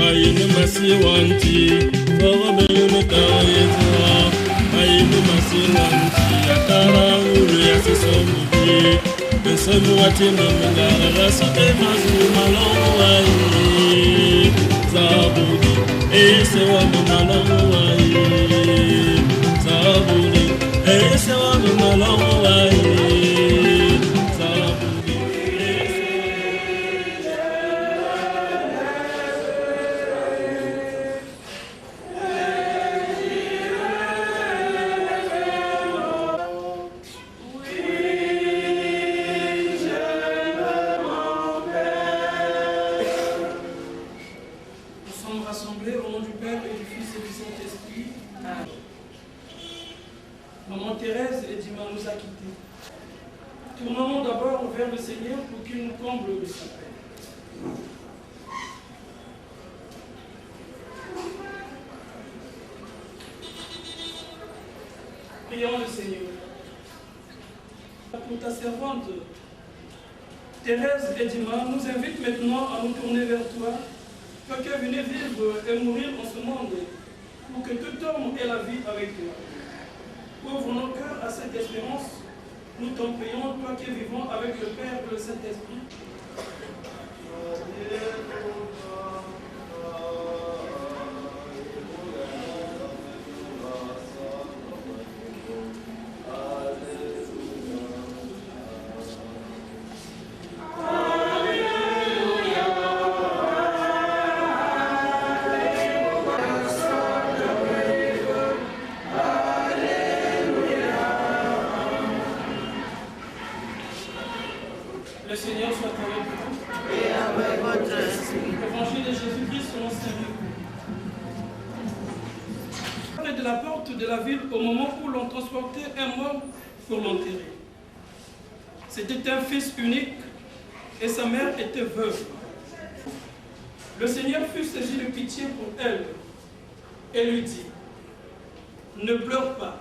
Mayinu masiwanti, fawabelu tawayetua. Mayinu masiwanti, akara uru yasisomubi. Besomu wati mamangara rasute mazu malongo wayi. Zabudi, ese wa malongo wayi. Zabudi, ese wa malongo wayi. Maman Thérèse et Dima nous a quittés. Tournons d'abord vers le Seigneur pour qu'il nous comble de sa paix. Prions le Seigneur. Pour ta servante, Thérèse et Dima nous invite maintenant à nous tourner vers toi, pour qu'elle vienne vivre et mourir en ce monde, pour que tout homme ait la vie avec toi. Ouvre nos cœurs à cette espérance. Nous t'en prions, toi qui es vivant avec le Père et le Saint-Esprit. Le Seigneur soit avec vous. Et avec votre esprit. Évangile de Jésus-Christ selon Saint Luc. Près de la porte de la ville au moment où l'on transportait un mort pour l'enterrer. C'était un fils unique et sa mère était veuve. Le Seigneur fut saisi de pitié pour elle et lui dit: ne pleure pas.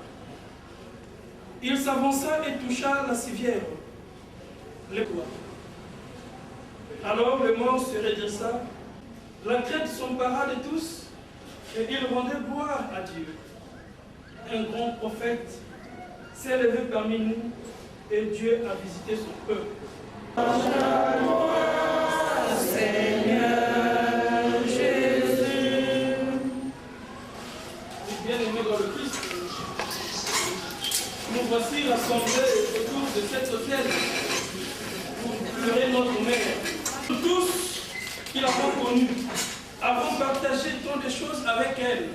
Il s'avança et toucha la civière. Alors le mort se redressa, la crainte s'empara de tous, et il rendait gloire à Dieu. Un grand prophète s'est levé parmi nous, et Dieu a visité son peuple. Seigneur Jésus. Bien-aimés dans le Christ, nous voici rassemblés autour de cet autel. Notre mère. Nous tous qui l'avons connue, avons partagé tant de choses avec elle.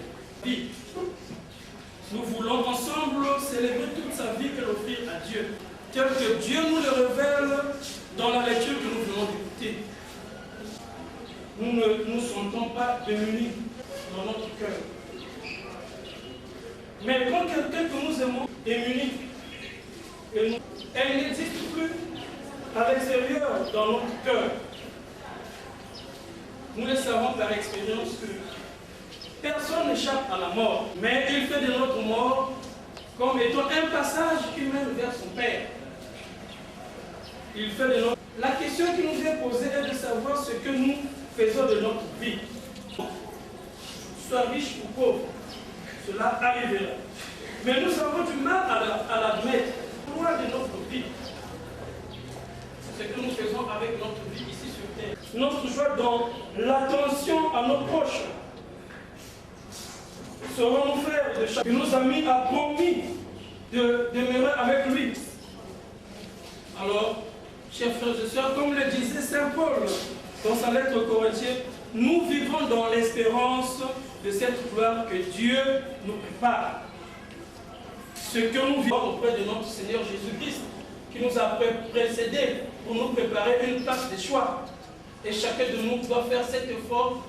Nous voulons ensemble célébrer toute sa vie et l'offrir à Dieu, tel que Dieu nous le révèle dans la lecture que nous venons d'écouter. Nous ne nous sentons pas démunis dans notre cœur. Mais quand quelqu'un que nous aimons est muni, elle n'existe plus à l'extérieur dans notre cœur. Nous le savons par expérience que personne n'échappe à la mort, mais il fait de notre mort comme étant un passage qui mène vers son Père. Il fait de notre... La question qui nous est posée est de savoir ce que nous faisons de notre vie. Soit riche ou pauvre, cela arrivera. Mais nous avons du mal à l'admettre. Loin de notre vie. Ce que nous faisons avec notre vie ici sur terre. Notre joie dans l'attention à nos proches. Serons-nous frères de chaque... Il nous a mis à promis de demeurer avec lui. Alors, chers frères et sœurs, comme le disait Saint Paul dans sa lettre aux Corinthiens, nous vivons dans l'espérance de cette gloire que Dieu nous prépare. Ce que nous vivons auprès de notre Seigneur Jésus-Christ, qui nous a précédés pour nous préparer une place de choix. Et chacun de nous doit faire cet effort.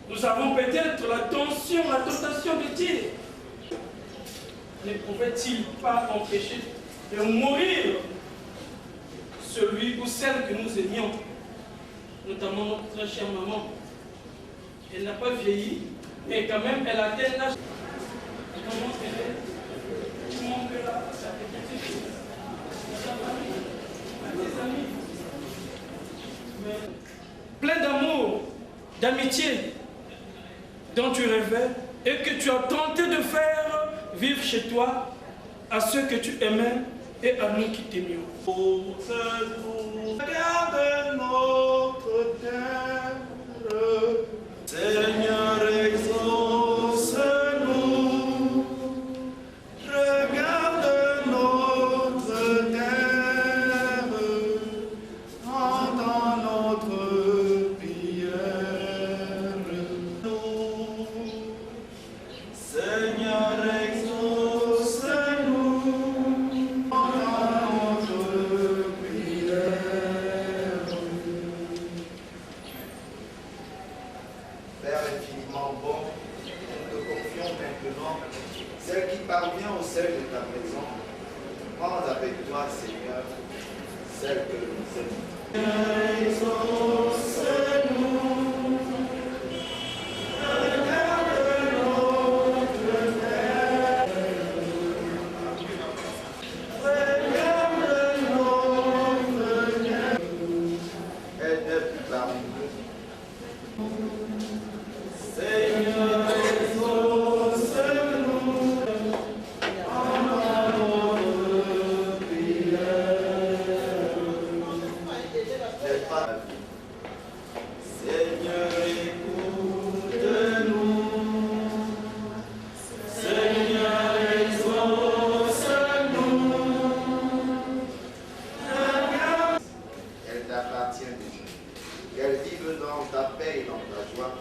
Nous avons peut-être la tentation de dire: ne pouvait-il pas empêcher de mourir celui ou celle que nous aimions, notamment notre très chère maman? Elle n'a pas vieilli, mais quand même elle a atteint l'âge. Comment elle est? Comment elle a sa petite fille, sa famille, à ses amis. Mais plein d'amour d'amitié dont tu rêvais et que tu as tenté de faire vivre chez toi à ceux que tu aimais et à nous qui t'aimions. Regarde notre terre, Seigneur, exauce-nous. Regarde notre terre, entends notre prière. Seigneur, exauce-nous. Père infiniment bon, nous te confions maintenant celle qui parvient au seuil de ta maison. Prends avec toi, Seigneur, celle que nous aimons. Elle n'est plus parmi nous. Seigneur, exauce-nous. Seigneur, écoute-nous. Seigneur, exauce-nous. Elle t'appartient déjà. Qu'elle vive dans ta paix et dans ta joie.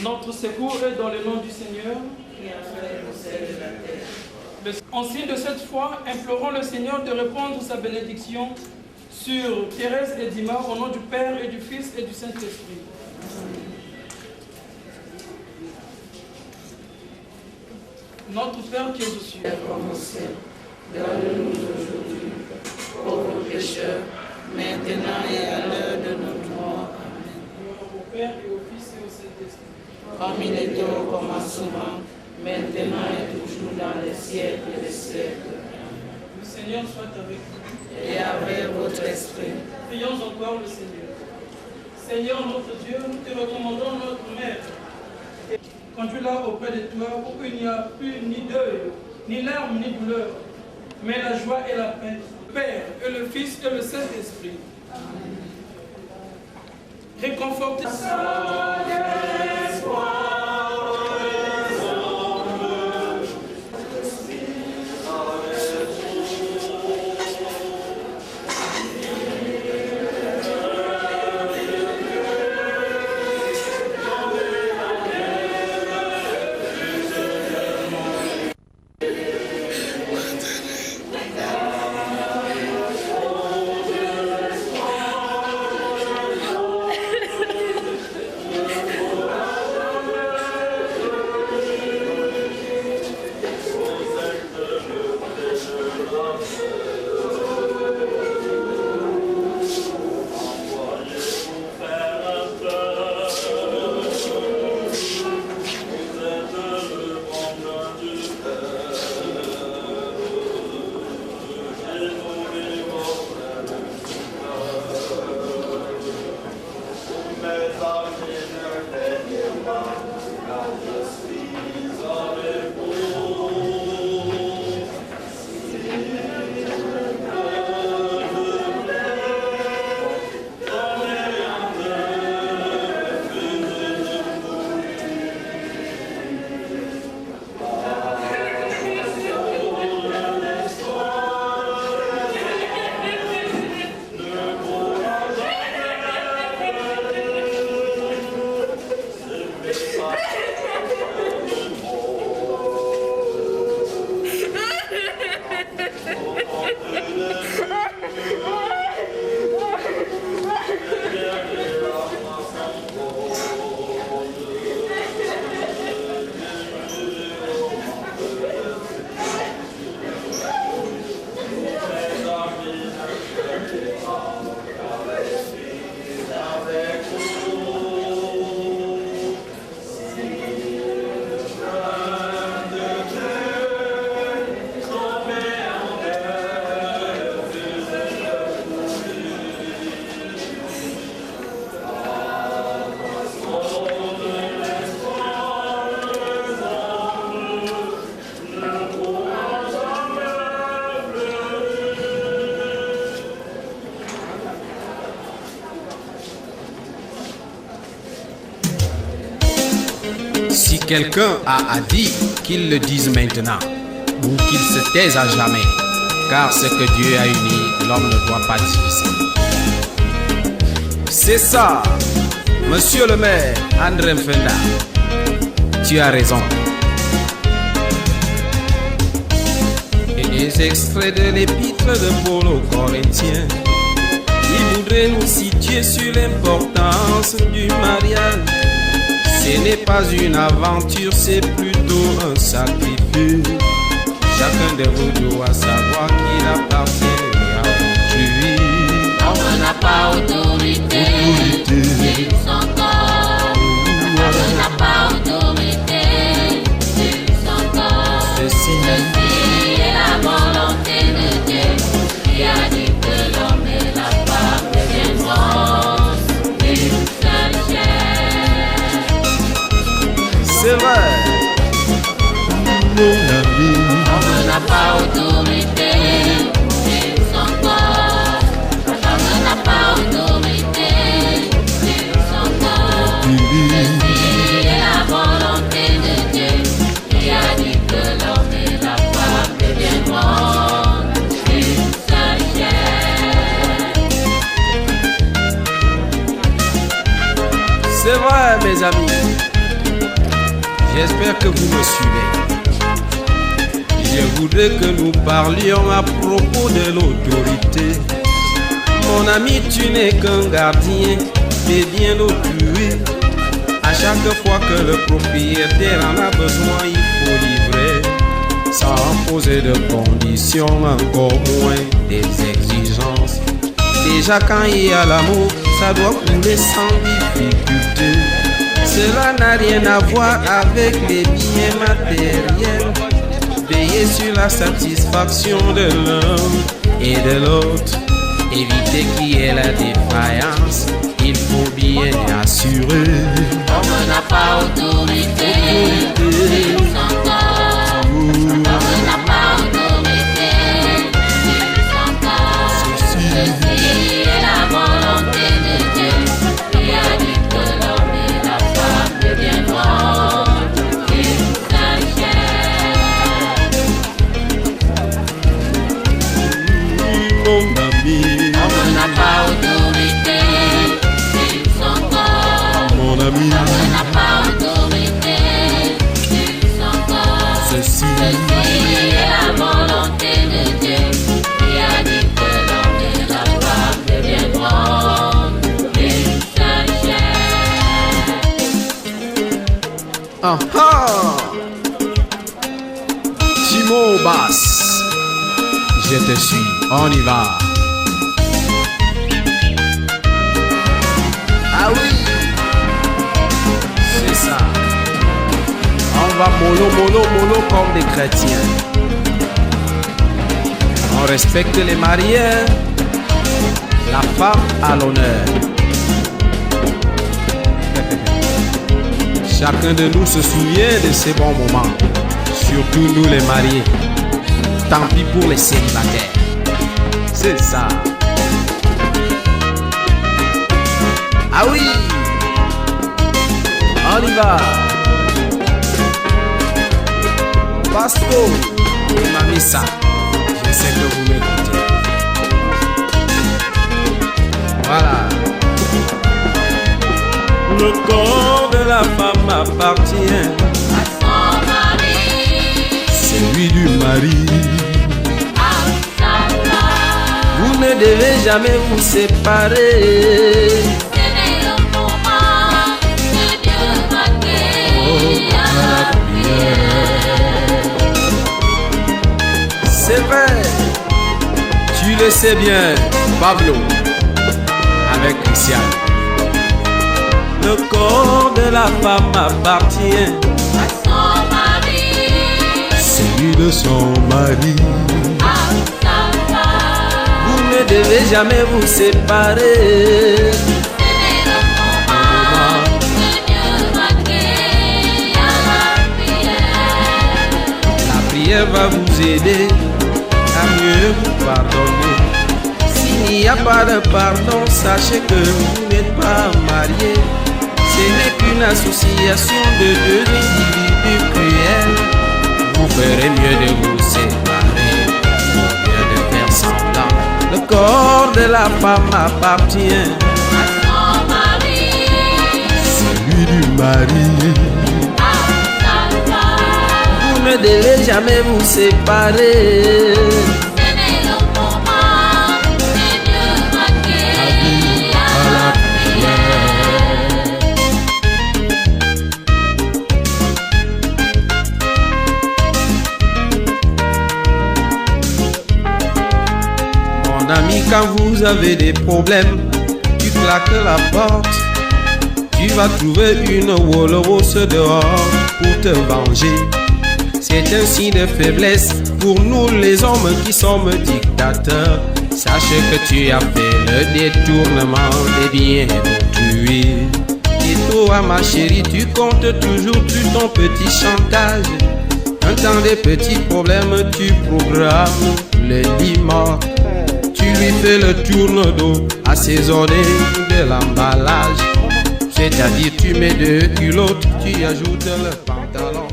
Notre secours est dans le nom du Seigneur. En signe de cette foi, implorons le Seigneur de répandre sa bénédiction sur Thérèse et Dima au nom du Père et du Fils et du Saint-Esprit. Notre Père qui es aux cieux, Comme au ciel, donne-nous aujourd'hui, pauvres pécheurs, maintenant et à l'heure de notre mort. Amen. gloire au Père et au Fils et au Saint-Esprit. Comme il était au commencement, maintenant et toujours dans les siècles des siècles. Le Seigneur soit avec vous. Et avec votre esprit. Prions encore le Seigneur. Seigneur notre Dieu, nous te recommandons notre Mère. Conduis-la auprès de toi où il n'y a plus ni deuil, ni larmes, ni douleur, mais la joie et la paix. Le Père et le Fils et le Saint-Esprit. Réconfortez. quelqu'un a dit qu'il le dise maintenant, ou qu'il se taise à jamais, car ce que Dieu a uni, l'homme ne doit pas diviser. C'est ça, monsieur le maire André Mfenda, tu as raison. Et des extraits de l'épître de Paul aux Corinthiens, il voudrait nous situer sur l'importance du mariage. Ce n'est pas une aventure, c'est plutôt un sacrifice. Chacun de vous doit savoir qu'il appartient à autrui. On n'a pas autorité sur son corps. On n'a pas autorité sur son corps. Ceci est la volonté de Dieu qui a dit que l'homme et la femme deviendront une seule chair. c'est vrai, mon ami. On n'a pas autorité sur son corps. On n'a pas autorité sur son corps. Ceci est la volonté de Dieu qui a dit que l'homme et la femme deviendront une seule chair. C'est vrai, mes amis. J'espère que vous me suivez. Je voudrais que nous parlions à propos de l'autorité. Mon ami, tu n'es qu'un gardien des biens d'autrui. À chaque fois que le propriétaire en a besoin, il faut livrer, sans poser de conditions, encore moins des exigences. Déjà quand il y a l'amour, ça doit couler sans difficulté. Cela n'a rien à voir avec les biens matériels. Veiller sur la satisfaction de l'un et de l'autre. Éviter qu'il y ait la défaillance, il faut bien assurer. On n'a pas autorité sur son corps. On n'a pas autorité sur son corps. Ceci est la volonté de Dieu qui a dit que l'homme et la femme deviendront une seule chair. Mon ami, On n'a pas autorité sur son corps. mon ami, On n'a pas autorité sur son corps. ceci Ceci est la volonté de Dieu qui a dit que l'homme et la femme deviendront une seule chair. ah ah. Timo Bass, je te suis, on y va. Ah oui, c'est ça. On va mollo comme des chrétiens. On respecte les mariés, la femme à l'honneur. Chacun de nous se souvient de ces bons moments, surtout nous les mariés. Tant pis pour les célibataires. C'est ça. Ah oui, on y va. Pasco et Mamissa, je sais que vous m'écoutez. Voilà. Le corps de la femme appartient À son mari, celui du mari. à sa femme, Vous ne devez jamais vous séparer. ce n'est le moment que Dieu va créer à la prière. C'est vrai, tu le sais bien, Pablo, avec Christian. Le corps de la femme appartient À son mari, celui de son mari. à sa femme, Vous ne devez jamais vous séparer. ce n'est le moment que Dieu va créer à la prière. La prière va vous aider à mieux vous pardonner. S'il n'y a pas de pardon, sachez que vous n'êtes pas marié. n'est qu'une association de deux individus cruels. Vous ferez mieux de vous séparer, mieux de faire semblant. Le corps de la femme appartient à son mari, celui du mari. à sa femme. Vous ne devez jamais vous séparer. Ce n'est le moment, c'est mieux vaquer à la Mon ami, quand vous avez des problèmes, tu claques la porte. Tu vas trouver une Wolorosse dehors pour te venger. C'est un signe de faiblesse pour nous les hommes qui sommes dictateurs. Sache que tu as fait le détournement des biens d'autrui. Et toi ma chérie, tu comptes toujours sur ton petit chantage. Un temps des petits problèmes, tu programmes le lit mort. Tu lui fais le tourne-dos assaisonné de l'emballage. C'est-à-dire tu mets 2 culottes, tu ajoutes le pantalon.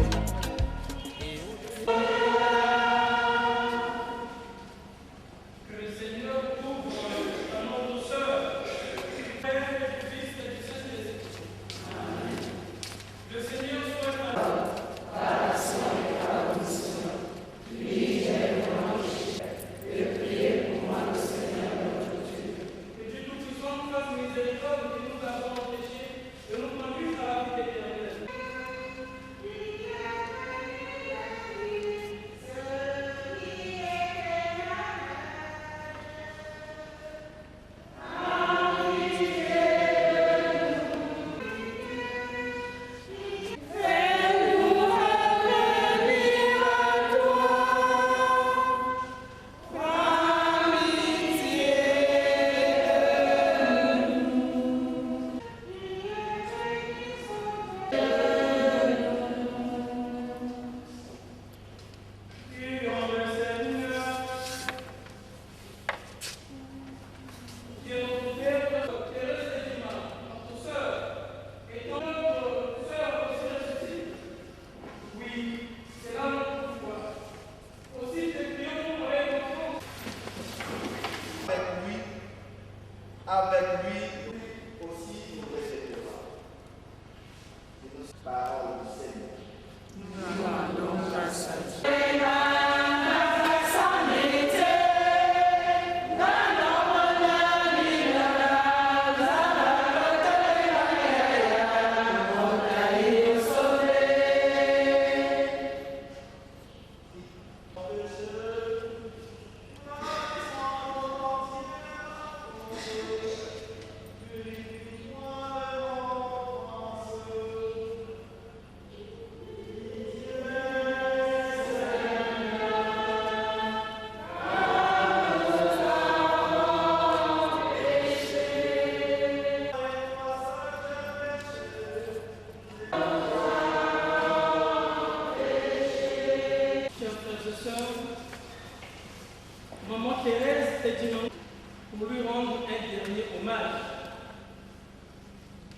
Avec lui aussi nous préservera. Et nous parole du Seigneur. Maman Thérèse est dimanche pour lui rendre un dernier hommage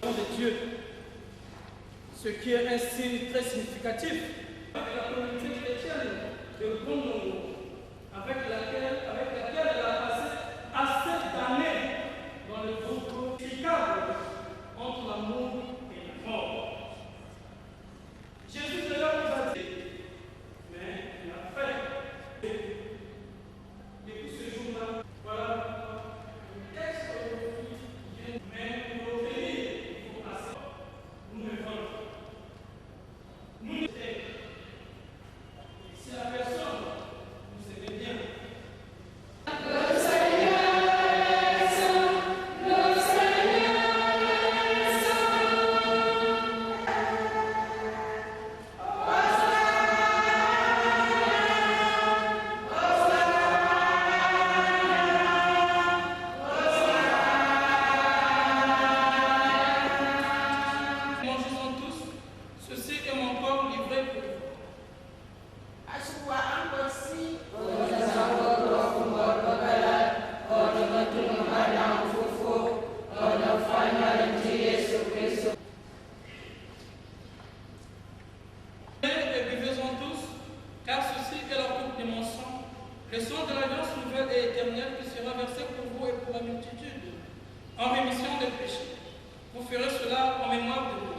au nom de Dieu, ce qui est un signe très significatif de la communauté chrétienne de bon nombre avec laquelle elle a passé assez d'années dans le groupe inextricable entre l'amour et la mort. Jésus de l'homme nous a dit, mais il a fait. Depuis ce jour-là, voilà le texte aujourd'hui vient, mais pour l'obtenir, il faut passer. Nous ne voulons. Nous ne. Si la personne nous aimait bien, en rémission des péchés. Vous ferez cela en mémoire de nous.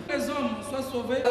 Les hommes soient sauvés.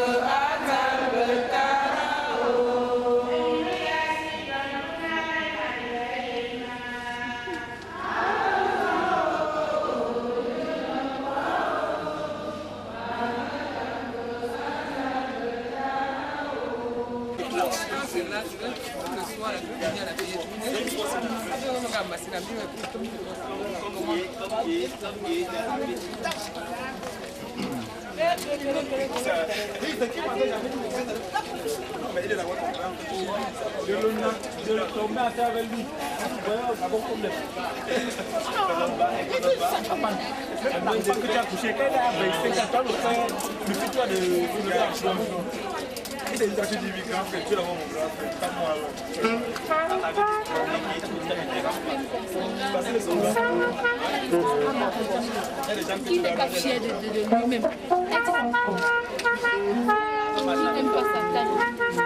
Je le tombe à terre avec lui. Voilà, ça va problème. Que tu as couché, quand il a 50 ans, le futur de l'action. Il est une tâche d'immigrant, tu l'as mon grand frère, pas moi Il n'est pas fier de lui-même. Il n'aime pas sa taille.